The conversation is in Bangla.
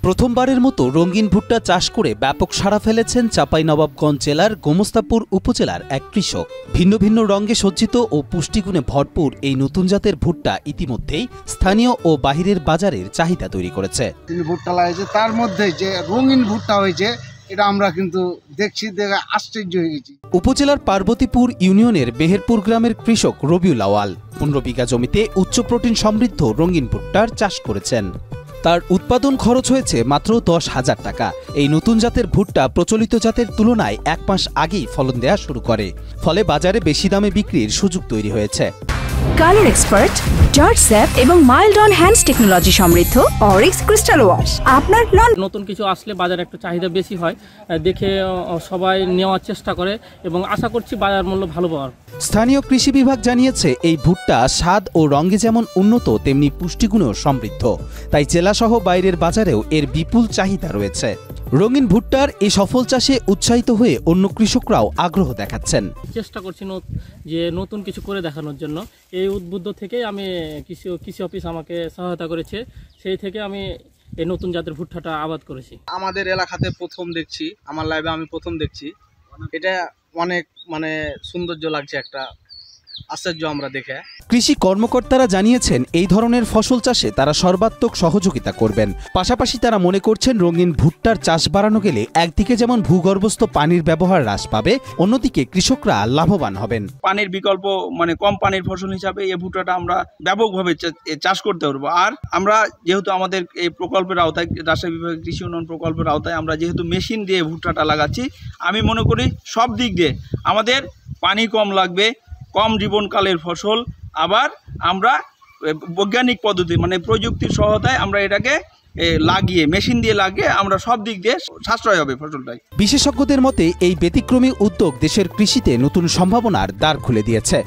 প্রথমবারের মতো রঙিন ভুট্টা চাষ করে ব্যাপক সাড়া ফেলেছেন চাঁপাইনবাবগঞ্জ জেলার গোমস্তাপুর উপজেলার এক কৃষক। ভিন্ন ভিন্ন রঙে সজ্জিত ও পুষ্টিগুণে ভরপুর এই নতুন জাতের ভুট্টা ইতিমধ্যেই স্থানীয় ও বাহিরের বাজারের চাহিদা তৈরি করেছে। ভুট্টা লাগিয়েছে, তার মধ্যে যে রঙিন ভুট্টা হয়েছে এটা আমরা কিন্তু দেখে আশ্চর্য হয়ে গেছি। উপজেলার পার্বতীপুর ইউনিয়নের বেহেরপুর গ্রামের কৃষক রবিউল আওয়াল 15 বিঘা জমিতে উচ্চ প্রোটিন সমৃদ্ধ রঙিন ভুট্টার চাষ করেছেন। তার উৎপাদন খরচ হয়েছে মাত্র 10,000 টাকা। এই নতুন জাতের ভুট্টা প্রচলিত জাতের তুলনায় 1 মাস আগেই ফলন দেয়া শুরু করে, ফলে বাজারে বেশি দামে বিক্রির সুযোগ তৈরি হয়েছে। কালার এক্সপার্ট, জর্জ স্যাপ এবং মাইল্ড অন হ্যান্ডস টেকনোলজি সমৃদ্ধ অরিক্স ক্রিস্টাল ওয়াশ। আপনার নতুন কিছু আসলে বাজারে একটা চাহিদা বেশি হয়, দেখে সবাই নেওয়ার চেষ্টা করে এবং আশা করছি বাজার মূল্য ভালো পাওয়ার। স্থানীয় কৃষি বিভাগ জানিয়েছে এই ভুট্টা স্বাদ ও রঙে যেমন উন্নত তেমনি পুষ্টিগুণেও সমৃদ্ধ, তাই জেলাসহ বাইরের বাজারেও এর বিপুল চাহিদা রয়েছে। রঙিন ভুট্টার এই সফল চাষে উৎসাহিত হয়ে অন্য কৃষকরাও আগ্রহ দেখাচ্ছেন। চেষ্টা করছি যে নতুন কিছু করে দেখানোর জন্য। এই উদ্বুদ্ধ থেকেই আমি কৃষি অফিস আমাকে সহায়তা করেছে, সেই থেকে আমি এই নতুন জাতের ভুট্টাটা আবাদ করেছি। আমাদের এলাকাতে প্রথম দেখছি, আমার লাইভে আমি প্রথম দেখছি। এটা অনেক সৌন্দর্য লাগছে, একটা আশ্চর্য আমরা দেখে। কৃষি কর্মকর্তারা জানিয়েছেন এই ধরনের ফসল চাষে তারা সর্বাত্মক সহযোগিতা করবেন। পাশাপাশি তারা মনে করছেন রঙিন ভুট্টার চাষ বাড়ানো গেলে একদিকে যেমন ভূগর্ভস্থ পানির ব্যবহার হ্রাস পাবে, অন্যদিকে কৃষকরা লাভবান হবেন। পানির বিকল্প কম পানির ফসল হিসাবে এই ভুট্টাটা আমরা ব্যাপকভাবে চাষ করতে পারবো। আর আমরা যেহেতু আমাদের এই প্রকল্পের আওতায়, রাজশাহী বিভাগের কৃষি উন্নয়ন প্রকল্পের আওতায় আমরা যেহেতু মেশিন দিয়ে ভুট্টাটা লাগাচ্ছি, আমি মনে করি সব দিক দিয়ে আমাদের পানি কম লাগবে, কম জীবনকালের ফসল, আবার আমরা বৈজ্ঞানিক পদ্ধতি প্রযুক্তির সহায়তায় আমরা এটাকে লাগিয়ে মেশিন দিয়ে লাগিয়ে আমরা সব দিক দিয়ে সাশ্রয় হবে ফসলটাই। বিশেষজ্ঞদের মতে এই ব্যতিক্রমী উদ্যোগ দেশের কৃষিতে নতুন সম্ভাবনার দ্বার খুলে দিয়েছে।